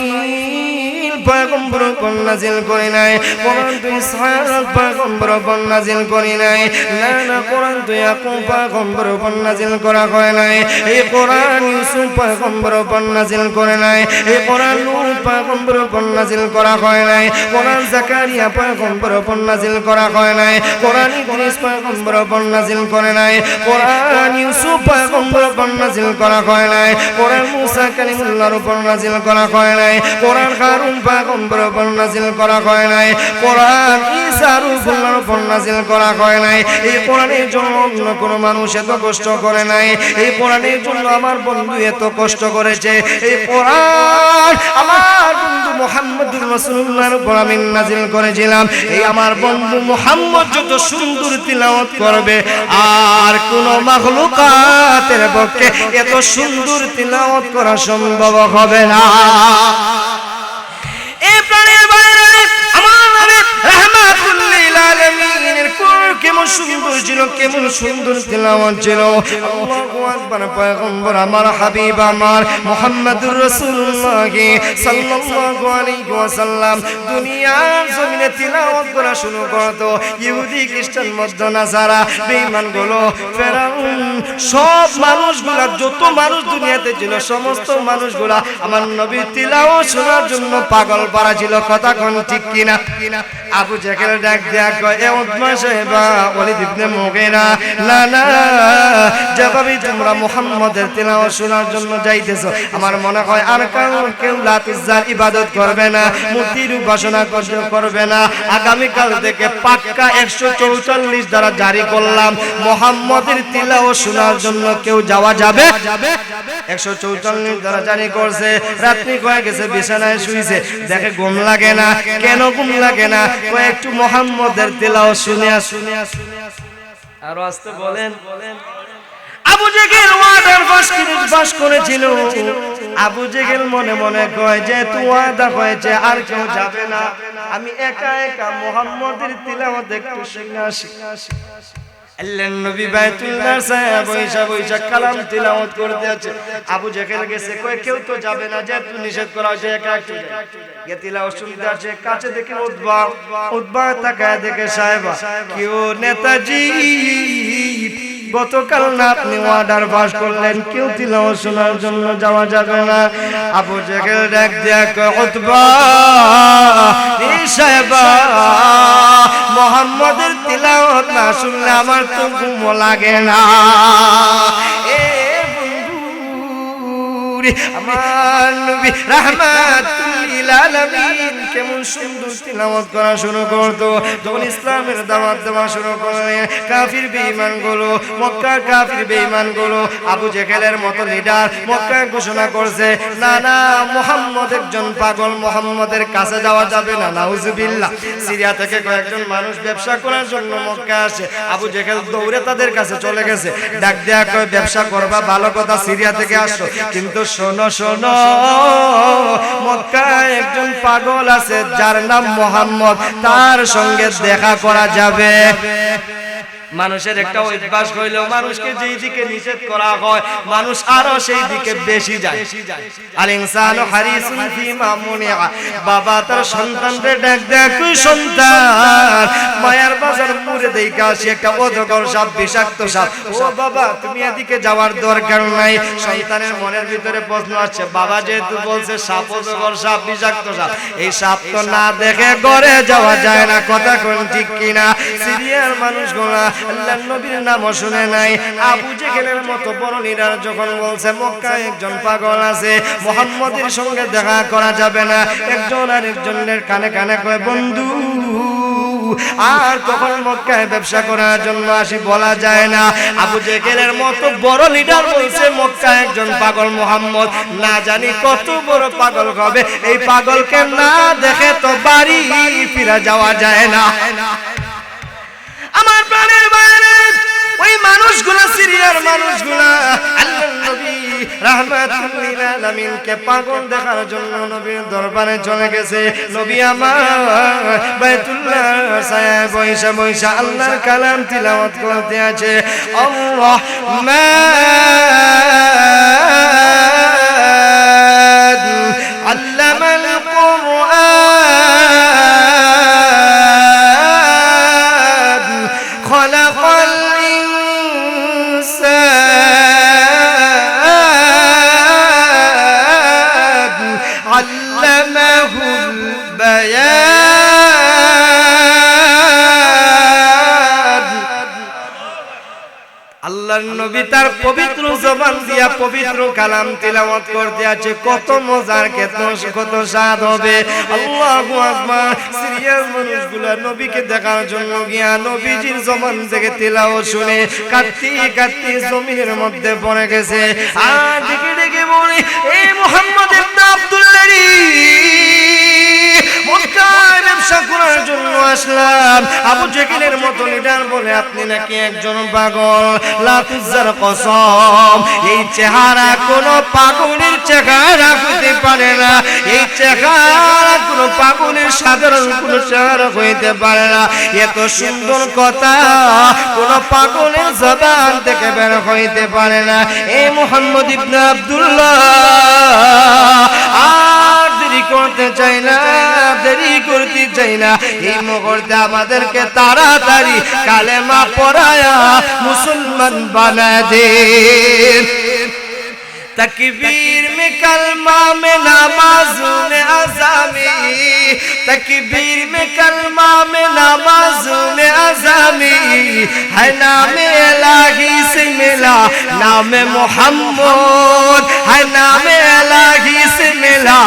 পয়গম্বর উপর নাজিল করি নাই, কোরআন তো ইসহাক পয়গম্বর উপর নাজিল করি নাই, না না কোরআন তো ইয়াকুব পয়গম্বর উপর নাজিল করা হয় নাই, এই কোরআন ইউসুফ পয়গম্বর উপর নাজিল করে নাই, এই কোরআন নূহ পয়গম্বর উপর নাজিল করা হয় নাই, কোরআন জাকারিয়া পয়গম্বর উপর নাজিল করা হয় নাই, কোরআন ইদ্রিস পয়গম্বর উপর নাজিল করে নাই, কোরআন ইউসুফ পয়গম্বর উপর নাজিল করা হয় নাই, কোরআন মুসা কালিমুল্লাহর উপর নাজিল করা হয় নাই, কোরআন হারুন পয়গম্বর উপর নাজিল করা হয় নাই, কোরআন ঈসা রূহুল্লাহর উপর নাজিল করা হয় নাই। এই কোরআনের জন্য অন্য কোনো মানুষ এত কষ্ট করে নাই, এই কোরআনের জন্য আমার বন্ধু এত কষ্ট করেছে, এই কোরআন আমার বন্ধু মুহাম্মদুর রাসূলুল্লাহর উপর আমি নাজিল করেছিলাম। এই আমার বন্ধু মুহাম্মদ যত সুন্দর তিলাওয়াত করবে আর কোন মাখলুকাতের পক্ষে এত সুন্দর তিলাওয়াত করা সম্ভব হবে না। এই প্রাণের বাইরে আমার নবী রাহমাতুল লিল আলামিনের কোরআন কেমন সুন্দর ছিল, কেমন সুন্দর তিলাওয়াত ছিল। আল্লাহু আকবার। পয়গম্বর আমার হাবিব আমার মুহাম্মদুর রাসূলুল্লাহ সাল্লাল্লাহু আলাইহি ওয়াসাল্লাম দুনিয়ার জমিনে তিলাওয়াত করা শুরু করতো। ইহুদি খ্রিস্টান মধ্য নাসারা বেঈমানগুলো ফেরাউন সব মানুষগুলা, যত মানুষ দুনিয়াতে ছিল সমস্ত মানুষগুলা আমার নবীর তিলাওয়াত শোনার জন্য পাগল পারা ছিল। কথা কোন ঠিক কিনা? আবু জাহেল ডাক দেয়া কয়, এ উতবা সাহেবা ওয়ালিদ ইবনে মুগীরা, না না যেভাবে তোমরা মুহাম্মদের তিলাওয়াত শোনার জন্য যাইতেছো, আমার মনে হয় আর কেউ লাতিজার ইবাদত করবে না, মূর্তির উপাসনা করবে না। আগামীকাল থেকে পাক্কা 144 দ্বারা জারি করলাম, মুহাম্মদের তিলাওয়াত শোনার জন্য কেউ যাওয়া যাবে। 144 দ্বারা জারি করছে। রাত্রি হয়ে গেছে, বিছানায় শুইছে, দেখে ঘুম লাগে না। কেন ঘুম লাগে না? একটু মুহাম্মদের তিলাওয়াত শুনে আর আসতে বলেন। আবু জেহেল ওয়াদার বাস করেছিল। আবু জেহেল মনে মনে কয় যে তুই ওয়াদা হয়েছে আর কেউ যাবে না, আমি একা একা মুহাম্মদের তিলাওয়াত একটু শুনে আসি। আল্লাহর নবী বাইতুল্লাহ সাহেব বৈশা বৈশা কালাম তিলাওয়াত করতে আছে। আবু জেহেল গেছে, কয় কেউ তো যাবে না, যে তুই নিষেধ করা হয়েছে একা একটু গিয়ে তিলাওয়াত শুনতে আছে। কাছে দেখে উতবা তাকায় দেখে, সাহেবা কেউ নেতাজি গতকাল না আপনি ওয়ার্ডার পাস করলেন, কেউ তিলাওয়াত শোনার জন্য যাওয়া যাবে না। আবু জেহেল ডাক দিয়া কয়, উতবা এই সাহেবা মুহাম্মদের তিলাওয়াত না শুনলে আমার তো ঘুম লাগে না। আমার নবী রাহমাতুল লিল আলামিন কেমন সুন্দর তিলাওয়াত করা শুরু করতো। যখন ইসলামের দাওয়াত দেওয়া শুরু করলেন, কাফির বেঈমানগুলো, মক্কার কাফির বেঈমানগুলো আবু জেহেলের মতো লিডার মক্কায় ঘোষণা করছে, না না মুহাম্মদ একজন পাগল, মুহাম্মদের কাছে যাওয়া যাবে না। নাউজুবিল্লাহ। সিরিয়া থেকে কয়েকজন মানুষ ব্যবসা করার জন্য মক্কা আসে। আবু জেহেল দৌড়ে তাদের কাছে চলে গেছে, ডাক দেয়া কয়, ব্যবসা করবা ভালো কথা, সিরিয়া থেকে আসছো, কিন্তু শোনো শোনো মক্কায় একজন পাগল আছে যার নাম মুহাম্মদ, তার সঙ্গে দেখা করা যাবে। মানুষের একটা অভ্যাস হইলো, মানুষকে যেই দিকে নিষেধ করা হয় মানুষ আরো সেই দিকে বেশি যায়। আল ইনসানু হারিসুন ফিমা মুনিআ। বাবা তার সন্তানদের ডাক দেয়, তুই সন্তান মায়ার বাজার মুড়ে দেইকা আসি একটা অজগর সাপ, বিষাক্ত সাপ, ও বাবা তুমি এদিকে যাওয়ার দরকার নাই। সন্তানের মনের ভিতরে প্রশ্ন আসছে, বাবা যেহেতু বলছে সাপ, অজগর সাপ, বিষাক্ত সাপ, এই সাপ তো না দেখে ঘরে যাওয়া যায় না। কথা কোন ঠিক কিনা? সিরিয়ার মানুষগুলা আল্লাহর নবীর নামও শুনে নাই। আবু জেহেলের মতো বড় লিডার যখন বলছে মক্কায় একজন পাগল আছে, মুহাম্মদের সঙ্গে দেখা করা যাবে না, একজন আর একজনের কানে কানে কয়, বন্ধু আর কখন মক্কায় ব্যবসা করার জন্য আসি বলা যায় না। আবু জেহেলের মতো বড় লিডার বলছে মক্কায় একজন পাগল মুহাম্মদ, না জানি কত বড় পাগল হবে। এই পাগলকে না দেখে তো বাড়ি ফিরে যাওয়া যায় না। আমার প্রাণের বাইরে ওই মানুষগুলা, সিরিয়ার মানুষগুলা আল্লাহর নবী রাহমাতুল লিল আলামিনকে পাগল দেখার জন্য নবীর দরবারে চলে গেছে। নবী আমার বাইতুল্লাহ সাহেব বৈশা বৈশা আল্লাহর কালাম তিলাওয়াত করতে আছে। আল্লাহ আল্লামাল কুরআন আল্লাহর নবী তার পবিত্র জবান দিয়া পবিত্র কালাম তিলাওয়াত করতে আছে, কত মজার কত স্বাদ হবে। আল্লাহু আকবার। সিরিয়াস মানুষগুলা নবীকে দেখার জন্য গিয়া নবীজির জবান থেকে তিলাওয়াত শুনে কাঁদতে কাঁদতে জমিনের মধ্যে পড়ে গেছে। আর ডেকে ডেকে বলে, এই মুহাম্মদ ইবনে আব্দুল্লাহ রে, মক্কায় ব্যবসা করার জন্য আসলাম। আবু জেহেলের মতো লিডার বলে আপনি নাকি একজন পাগল। লা তুজার কসম, এই চেহারা কোন পাগলের চেহারা হইতে পারে না। এই চেহারা কোন পাগলের সাধারণ কোন চেহারা হইতে পারে না। এত সুন্দর কথা কোন পাগলের জবান থেকে বের হইতে পারে না। এই মুহাম্মদ ইবনে আব্দুল্লাহ আর দেরি করতে চাই না, দেরি করতে চাই না। এই মুহূর্তে আমাদেরকে তাড়াতাড়ি কালেমা পড়ায়া মুসলমান বানা দে। तकबीर में कलमा में नमाज में अज़ामी, तकबीर में कलमा में नमाज में अज़ामी, है नाम इलाही से मिला नाम मोहम्मद, है नाम इलाही से मिला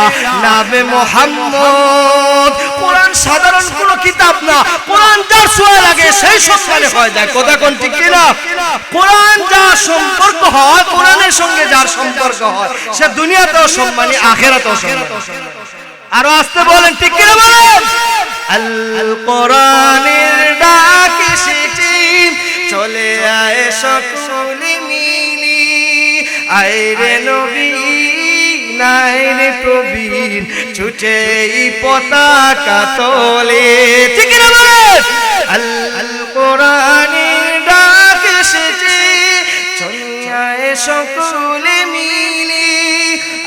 नाम मोहम्मद। কোরআন সাধারণ কোনো কিতাব না, কোরআন যার ছোঁয়া লাগে সেই সম্মানে হয়ে যায়। কথা কোন ঠিক কিনা? কোরআন যার সম্পর্ক হয়, কোরআনের সঙ্গে যার সম্পর্ক হয়, সে দুনিয়াতেও সম্মানী, আখিরাতেও সম্মানী। আরো আসতে বলেন, ঠিক কিনা বলেন? আল কোরআনের ডাক এসেছে, চলে আয় সকলে মিলি, আয় রে নবী নাই রে প্রবীণ, ছুটে পতাকা তোলে। ঠিক কিনা বলেন? আল কোরআনের ডাক এসেছে, চলে আয় সকলে মিলি,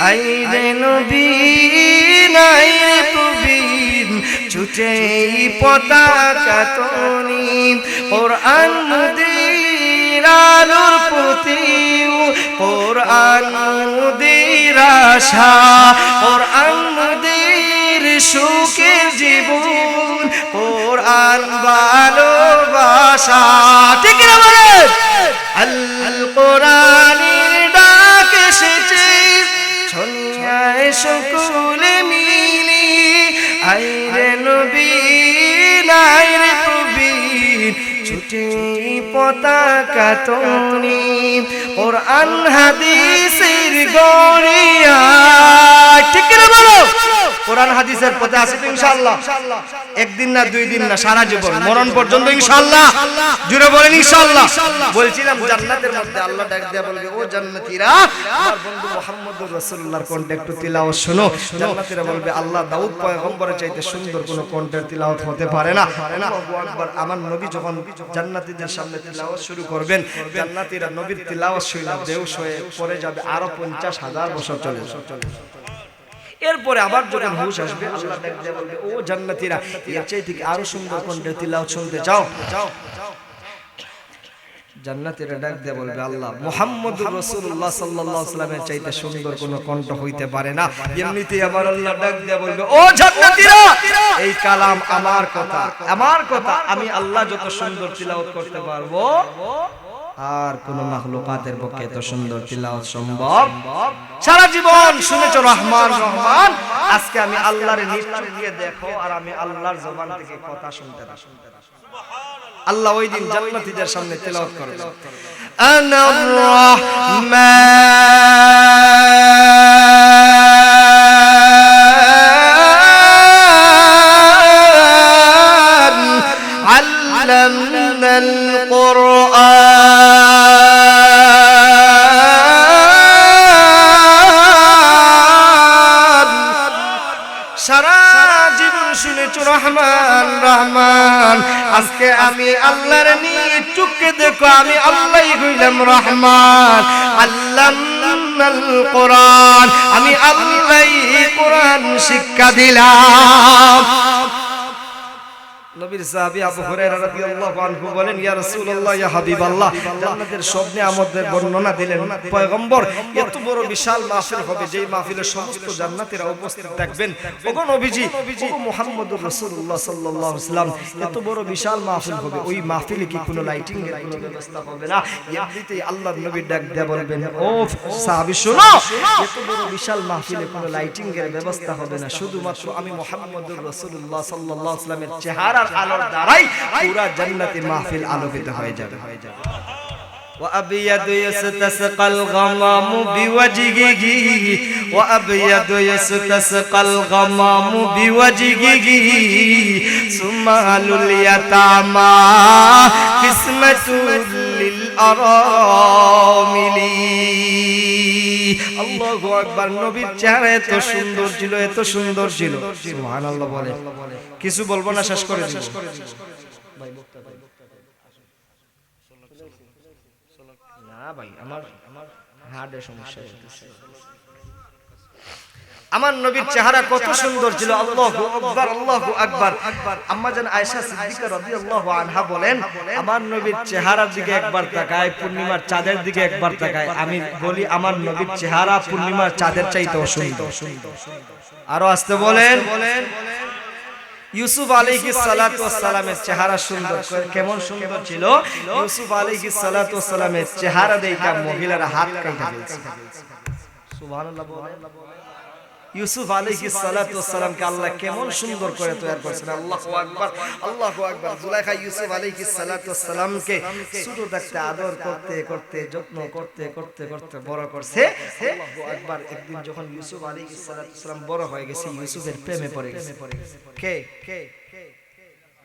আয় রে নবী নাই রে প্রবীণ, ছুটে পতাকা তোলে। কোরআন মুদির আলোর প্রতি, কোরআন মুদির আশা, কোরআন মুদির সুখের জীবন, কোরআন ভালোবাসা। ঠিক না বলেন? আল কোরআনের ডাক এসেছে, ছড়িয়ে সকলে মিলি, আয় রে নবী নাই রে প্রবীণ, ছুটে পতাকা তোলে। কোরআন হাদিসের গড়িয়া। ঠিক না বলো? কোরআন হাদিসের পথে আছে তো ইনশাআল্লাহ। একদিন না, দুই দিন না, সারা জীবন মরণ পর্যন্ত ইনশাআল্লাহ। জুড়ে বলেন ইনশাআল্লাহ। বলছিলাম জান্নাতের মধ্যে আল্লাহ ডাক দেয়া বলবে, ও জান্নাতীরা, আমার বন্ধু মুহাম্মদুর রাসূলুল্লাহর কণ্ঠে একটু তিলাওয়াত শোনো। জান্নাতীরা বলবে, আল্লাহ দাউদ পয়গম্বরের চাইতে সুন্দর কোনো কণ্ঠের তিলাওয়াত হতে পারে না। আল্লাহু আকবার। আমার নবী যখন জান্নাতীদের সামনে তিলাওয়াত শুরু করবেন, জান্নাতীরা নবীর তিলাওয়াত শুনে বেহুশ হয়ে পড়ে যাবে, আরো 50,000 বছর চলে যাবে। এরপরে আবার যখন হুশ আসবে, আল্লাহ ডাক দিয়ে বলবে, ও জান্নাতীরা, এর চাইতে কি আরো সুন্দর কণ্ঠের তিলাওয়াত শুনতে চাও? জান্নাতীরা ডাক দিয়ে বলবে, আল্লাহ মুহাম্মদুর রাসূলুল্লাহ সাল্লাল্লাহু আলাইহি ওয়াসাল্লামের চাইতে সুন্দর কোনো কণ্ঠ হইতে পারে না। এমনিতেই আবার আল্লাহ ডাক দিয়ে বলবে, ও জান্নাতীরা, এই কালাম আমার কথা, আমার কথা। আমি আল্লাহ যত সুন্দর তিলাওয়াত করতে পারবো, আর কোন মাখলুকাতের পক্ষে এত সুন্দর তিলাওয়াত সম্ভব। সারা জীবন শুনেছো রহমান রহমান, আজকে আমি আল্লাহর নিশ্চয় দিয়ে দেখো, আর আমি আল্লাহর জবান থেকে কথা শুনতে না। আল্লাহ ওই দিন জান্নাতীদের সামনে তেলাওয়াত করবে, আনার রহমান আল্লামাল কোরআন। সারা জীবন শুনেছো রহমান রহমান, আজকে আমি আল্লাহর নিজ চোখে দেখো, আমি আল্লাহই হইলাম রহমান। আল্লামাল কোরআন, আমি আল্লাহই কোরআন শিক্ষা দিলাম। নবীর সাহাবী আবু হুরায়রা রাদিয়াল্লাহু আনহু বলেন, ইয়া রাসূলুল্লাহ, ইয়া হাবিবাল্লাহ, জান্নাতের স্বপ্নে আমাদের বর্ণনা দিলেন পয়গম্বর, এত বড় বিশাল মাহফিল হবে, যেই মাহফিলে সমস্ত জান্নাতীরা উপস্থিত থাকবেন। ওগো নবীজি, ওগো মুহাম্মদুর রাসূলুল্লাহ সাল্লাল্লাহু আলাইহি ওয়াসাল্লাম, এত বড় বিশাল মাহফিল হবে, ওই মাহফিলে কি কোনো লাইটিং এর কোনো ব্যবস্থা হবে না? এমনিতেই আল্লাহর নবী ডাক দিয়ে বলবেন, ও সাহাবী শোনো, এত বড় বিশাল মাহফিলে কোনো লাইটিং এর ব্যবস্থা হবে না, শুধুমাত্র আমি মুহাম্মদুর রাসূলুল্লাহ সাল্লাল্লাহু আলাইহি ওয়াসাল্লামের চেহারার আলোর দ্বারাই পুরা জান্নাতি মাহফিল আলোকিত হয়ে যাবে। وأبيض يستسقى الغمام بوجهه وأبيض يستسقى الغمام بوجهه ثم أهل اليتامى قسمة للأرامل। আল্লাহু আকবার। নবীর চেহারা এত সুন্দর ছিল, এত সুন্দর ছিল, সুবহানাল্লাহ বলে। কিছু বলবো না, শেষ করে দিব। ভাই আমার হার্টের সমস্যা হচ্ছে। আমার নবীর চেহারা কত সুন্দর ছিল, আল্লাহু আকবার, আল্লাহু আকবার। আম্মা জান আয়েশা সিদ্দিকা রাদিয়াল্লাহু আনহা বলেন, আমার নবীর চেহারার দিকে একবার তাকায়, পূর্ণিমার চাঁদের দিকে একবার তাকায়, আমি বলি আমার নবীর চেহারা পূর্ণিমার চাঁদের চাইতেও সুন্দর। আরো আসতে বলেন। ইউসুফ আলাইহিস সালাতু ওয়াস সালামের চেহারা সুন্দর, কেমন সুন্দর ছিল? ইউসুফ আলাইহিস সালাতু ওয়াস সালামের চেহারা দেখা মহিলারা হাত কাটা দিয়েছে। সুবহানাল্লাহ বলেন। ইউসুফ আলাইহিস সালাতু ওয়াস সালামকে আল্লাহ কেমন সুন্দর করে তৈরি করেছেন। আল্লাহু আকবার, আল্লাহু আকবার। জুলাইখা ইউসুফ আলাইহিস সালাতু ওয়াস সালামকে ছোট থাকতে আদর করতে করতে, যত্ন করতে করতে করতে বড় করছে। আল্লাহু আকবার। একদিন যখন ইউসুফ আলাইহিস সালাতু ওয়াস সালাম বড় হয়ে গেছে, ইউসুফের প্রেমে পড়ে গেছে। কে?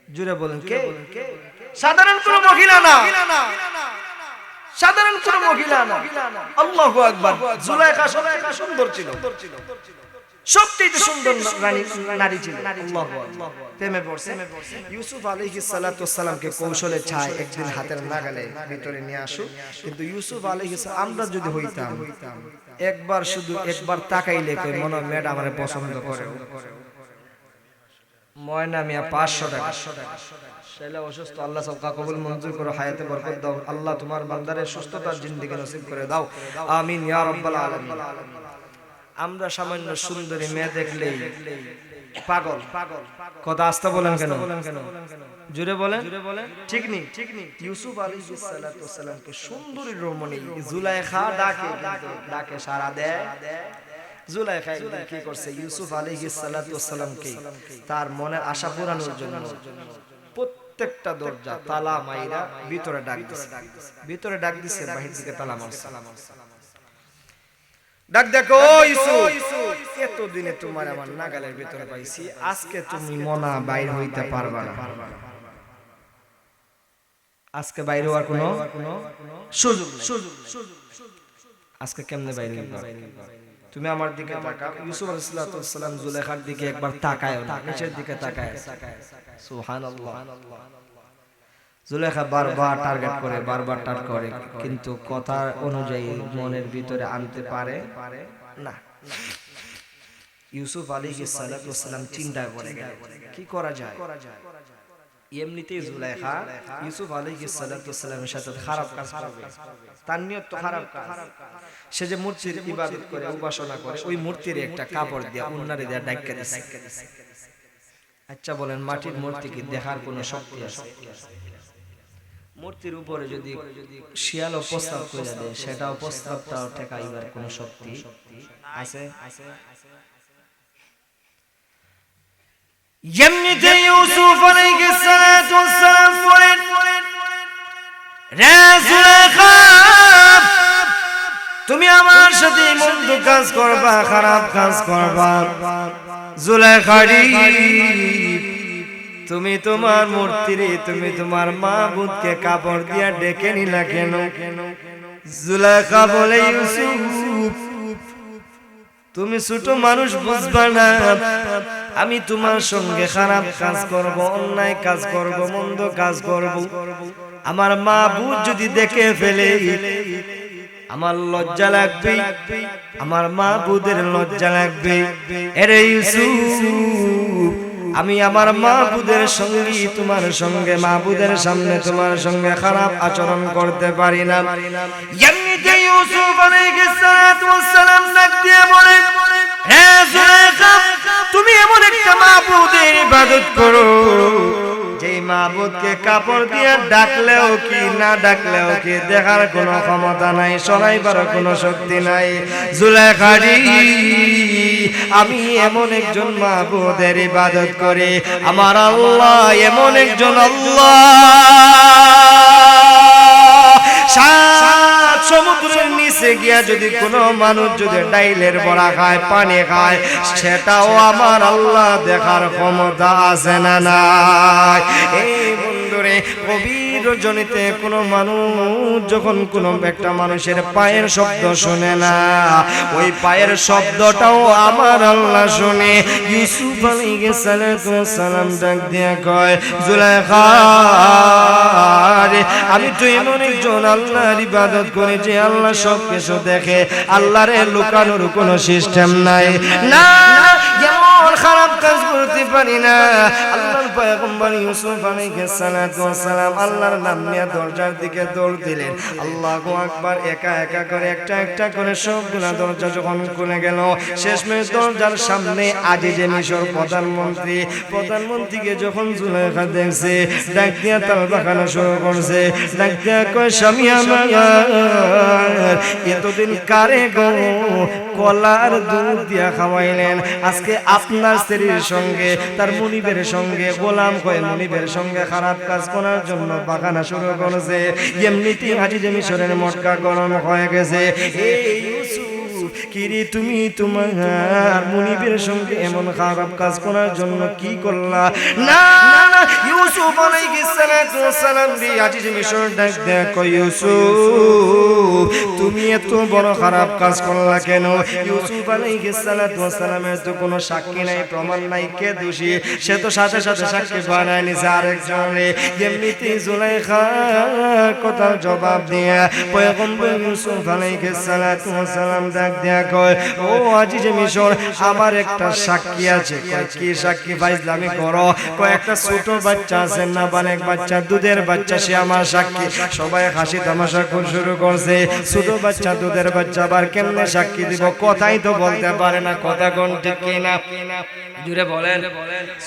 জুড়ে বলেন, কে? সাধারণ কোনো মহিলা না, সাধারণ কোনো মহিলা না। আল্লাহু আকবার। জুলাইখা সবচেয়ে সুন্দর ছিল, সবচেয়ে সুন্দর নারী ছিল। আল্লাহু আকবার। প্রেমে পড়ছে। ইউসুফ আলাইহিস সালাতু ওয়াস সালামকে কৌশলে চায় একদিন হাতের নাগালে ভিতরে নিয়ে আসুক। কিন্তু ইউসুফ আলাইহিস সালাম, আমরা যদি হইতাম, একবার শুধু একবার তাকাইলে কই মনে হয় মেয়েটা আমারে পছন্দ করে। ময়না মিয়া 500 টাকা। ছেলে অসুস্থ, আল্লাহ সবকা কবুল মঞ্জুর করো, হায়াতে বরকত দাও। আল্লাহ তোমার বান্দারের সুস্থতার জিন্দেগি নসিব করে দাও, আমিন ইয়া রাব্বাল আলামিন। আমরা সামান্য সুন্দরী মেয়ে দেখলেই পাগল। কথা আস্তে বলেন কেন? জোরে বলেন। ঠিক নেই, ঠিক নেই। ইউসুফ আলাইহিস সালাতু ওয়াস সালামকে সুন্দরী রমণী জুলাইখা ডাকে, কিন্তু ডাকে সাড়া দেয়। জুলাইখা কি করছে? ইউসুফ আলাইহিস সালাতু ওয়াস সালামকে তার মনের আশা পূরণের জন্য প্রত্যেকটা দরজা তালা মাইরা ভিতরে ডাক দিছে, ভিতরে ডাক দিছে, বাহির থেকে তালা মারছে। ডাক দেখো, ইউসুফ, এতদিনে তোমার আমার নাগালের ভিতরে পাইছি, আজকে তুমি মনা বাইর হইতে পারবা না। আজকে বাইরে হওয়ার কোনো সুযোগ নেই। আজকে কেমনে বাইরে হইবা? তুমি আমার দিকে তাকাও। ইউসুফ আলাইহিস সালাম জুলাইখার দিকে একবার তাকায় না, নিচের দিকে তাকায়। সুবহানাল্লাহ। জুলাইখা বারবার টার্গেট করে, বারবার টার্গেট করে, কিন্তু কথা অনুযায়ী মনের ভিতরে আনতে পারে না। ইউসুফ আলাইহিস সালাম চিন্তা করে গেল কি করা যায়। এমনিতেই জুলাইখা ইউসুফ আলাইহিস সালামের সাথে খারাপ কাজ করবে, তার নিয়ত তো খারাপ কাজ। সে যে মূর্তির ইবাদত করে, উপাসনা করে, ওই মূর্তির একটা কাপড় দিয়া উন্নারে দিয়া ঢাকা দিছে। আচ্ছা বলেন, মাটির মূর্তি কি দেখার কোনো শক্তি আছে? মূর্তির উপরে যদি শিয়াল প্রস্তাব করে দেয়, সেটাও প্রস্তাবটাও ঠেকাইবার কোনো শক্তি আছে? এমনিতে ইউসুফ আলাইহিস সালাতু ওয়াস সালাম বলেন, রে জুলাইখা, তুমি আমার সাথে মন্দ কাজ করবা, খারাপ কাজ করবা। জুলাইখা, তুমি তোমার মূর্তিরে, তুমি তোমার মাবুদকে কাপড় দিয়া ডেকে নিলা কেন? জুলাইখা বলে, ইউসুফ, তুমি ছোট মানুষ, বুঝবা না। আমি তোমার সঙ্গে খারাপ কাজ করব, অন্যায় কাজ করব, মন্দ কাজ করব। আমার মাবুদ যদি দেখে ফেলে, আমার লজ্জা লাগবে, আমার মাবুদের লজ্জা লাগবে। আরে ইউসুফ, আমি আমার মাবুদের সঙ্গী তোমার সঙ্গে মাবুদের সামনে তোমার সঙ্গে খারাপ আচরণ করতে পারি না। এমনিতে ইউসুফ আলাইহিস সালাম ডাক দিয়ে বলে, হে জুলাইখা, তুমি এমন একটা মাবুদের ইবাদত করো যেই মাবুদকে কাপড় দিয়ে ডাকলেও কি না ডাকলেও কি দেখার কোনো ক্ষমতা নাই, সরাইবার কোনো শক্তি নাই। জুলাইখা রে, আমি এমন একজন মাবুদের ইবাদত করি, আমার আল্লাহ এমন একজন আল্লাহ, সাত সমুদ্রের নিচে গিয়া যদি কোনো মানুষ যদি ডাইলের বড়া খায়, পানি খায়, সেটাও আমার আল্লাহ দেখার ক্ষমতা আছে না নাই? এই বন্ধুরে, গভীর রজনীতে কোনো মানুষ যখন কোনো একটা মানুষের পায়ের শব্দ শুনে না, ওই পায়ের শব্দটাও আমার আল্লাহ শুনে। ইউসুফ আলাইহিস সালাম ডাক দিয়া কয়, জুলাইখা রে, আমি তো এমন একজন আল্লাহর ইবাদত করি যে আল্লাহ সব কিছু দেখে, আল্লাহরে লুকানোর কোনো সিস্টেম নাই। না, এমন খারাপ কাজ করতে পারি না। আল্লাহর পয়গম্বর ইউসুফ আলাইহিস সালাম আল্লাহর নাম নিয়ে দরজার দিকে দৌড় দিলেন। আল্লাহু আকবার, একা একা করে একটা একটা করে সবগুলা দরজা যখন খুলে গেল, শেষমেশ দরজার সামনে আজিজে মিশর প্রধানমন্ত্রীকে যখন জুলাইখা দেখছে, ডাক দিয়া তাল বাঁকানো শুরু করছে। ডাক দিয়া কয়, স্বামী আমার, এতদিন কারে গো কলার দুধ দিয়া খাওয়াইলেন, আজকে আপনার স্ত্রীর সঙ্গে তার মুনিবের সঙ্গে, গোলাম কয় মুনিবের সঙ্গে খারাপ কাজ করার জন্য বাগানা শুরু করেছে। এমনিতেই আজিজে মিশরের মটকা গরম হয়ে গেছে। এই ইউসুফ, কিরে তুমি তোমার মুনিবের সঙ্গে এমন খারাপ কাজ করার জন্য কি করলা? না না, ইউসুফ আলাইহিস সালাম রে, আজিজে মিশর ডাক দেয়া কয়, ইউসুফ তুমি এত বড় খারাপ কাজ করলা কেন? ইউসুফ আলাইহিস সালামের তো কোনো সাক্ষী নাই, প্রমাণ নাই, কে দোষী সে তো সাথে সাথে সাক্ষী বানায় নিছে আরেকজনে। এমনিতেই জুলাইখা কথার জবাব দিয়া পয়গম্বর ইউসুফ আলাইহিস সালাম ডাক দিয়া কয়, ও আজিজে মিশর, আমার একটা সাক্ষী আছে। কয়, কি সাক্ষী? ফাইজলামি করো। কয়, একটা ছোট বাচ্চা আছে, নাবালেগ বাচ্চা, দুধের বাচ্চা, সে আমার সাক্ষী। সবাই হাসি তামাশা শুরু করছে। ছোট বাচ্চা, দুধের বাচ্চা আবার কেমনে সাক্ষী দিব? কথাই তো বলতে পারে না, কথা কোন ঠিক কিনা জুড়ে বলেন।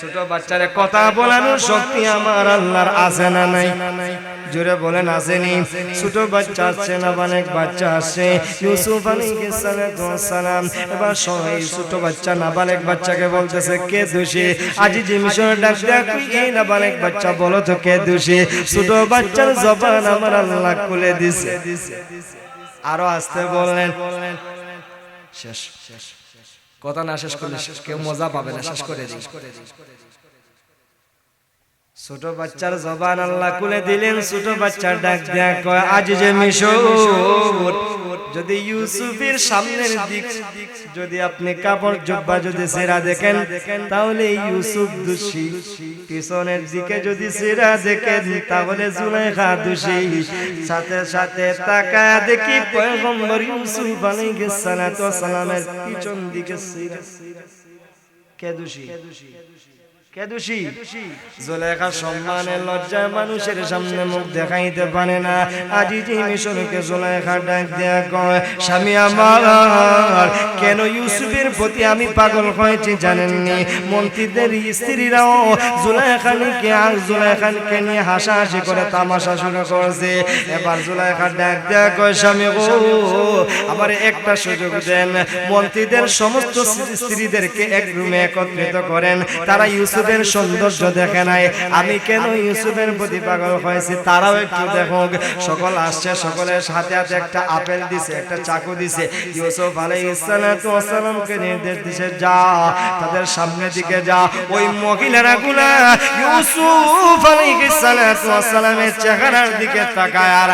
ছোট বাচ্চারে কথা বলানোর শক্তি আমার আল্লাহর আছে না নাই? জুড়ে বলেন, আসেনি? ছোট বাচ্চা আসছে, নাবালেগ বাচ্চা আসছে। ইউসুফ আলাইহিস সালাম এবার এই ছোট বাচ্চা নাবালেগ বাচ্চাকে বলতেছে, কে দোষী? আজিজে মিশর ডাক দেয়া কই, এই নাবালেগ বাচ্চা বলো তো কে দোষী? ছোট বাচ্চার জবান আমার আল্লাহ খুলে দিছে। আরো আসতে বললেন, শেষ। কথা না শেষ করলে কেউ মজা পাবে না, শেষ করে দিই। ছোট বাচ্চার জবান আল্লাহ খুলে দিলেন। ছোট বাচ্চার ডাক দেয়া কয়, আজিজে মিশর, যদি ইউসুফের সামনের দিক যদি আপনি কাপড় জুব্বা যদি ছেঁড়া দেখেন তাহলে ইউসুফ দোষী, পিছনের দিকে যদি ছেঁড়া দেখেন তাহলে জুলাইখা দোষী। সাথে সাথে তাকায়া দেখি পয়গম্বর ইউসুফ আলাইহিস সালামের পিছন দিকে ছেঁড়া। কে দোষী? কে দোষী? জুলাইখা সম্মানে লজ্জায় মানুষের সামনে মুখ দেখাইতে পারে না। আজিজে মিশরকে জুলাইখা ডাক দেয়া কয়, স্বামী আমার, কেন ইউসুফের প্রতি আমি পাগল হয়েছি জানেননি? মন্ত্রীদের স্ত্রীরাও জুলাইখাকে নিয়ে হাসাহাসি করে তামাশা শুরু করছে। এবার জুলাইখা ডাক দেয়া কয়, স্বামী গো, আমার একটা সুযোগ দেন, মন্ত্রীদের সমস্ত স্ত্রীদেরকে এক রুমে একত্রিত করেন, তারা ইউসুফের সৌন্দর্য দেখে নাই, আমি কেন ইউসুফের প্রতি পাগল হয়েছি তারাও একটু দেখুক। সকল আসছে, সকলের হাতে হাতে একটা আপেল দিছে, একটা চাকু দিছে। ইউসুফ আলাইহিস সালামকে নির্দেশ দিছে, যা তাদের সামনে দিকে যা। ওই মহিলারা গুলা ইউসুফ আলাইহিস সালামের চেহারার দিকে তাকায় আর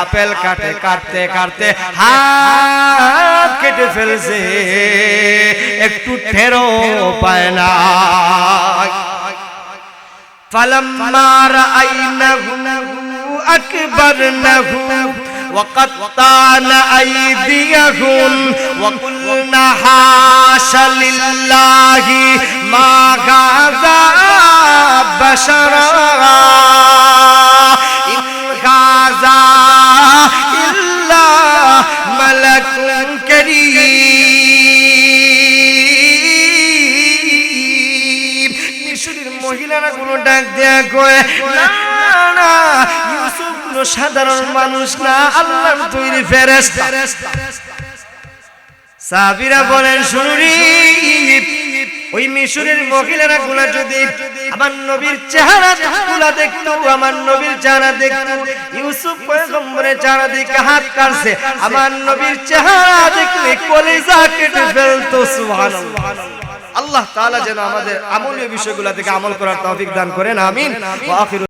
আপেল কাটতে কাটতে হাত কেটে ফেলছে, একটু ঠেরো পায় না। فلما رأينه أكبرنه وقطعنا أيديهم وقلنا حاش لله মা গাযা বাশারা ইন গাযা ইল্লা মালাকুন কারীম। মিশরের মহিলারা কোনো ডাক দেয়া কয় না না, ইউসুফ কোনো সাধারণ মানুষ না, আল্লাহর তৈরি ফেরেশতা। সাহাবীরা বলেন শুনুরি, ওই মিশরের মহিলারা গুলা যদি আমার নবীর চেহারা গুলা দেখতো, আমার নবীর চেহারা দেখতো, ইউসুফ পয়গম্বরের চেহারা দেখে হাত কাটছে, আমার নবীর চেহারা দেখলে কলিজা কেটে ফেলতো। সুবহানাল্লাহ। আল্লাহ তাআলা যেন আমাদের আমলীয় বিষয়গুলো থেকে আমল করার তৌফিক দান করেন, আমিন। ওয়া আখিরু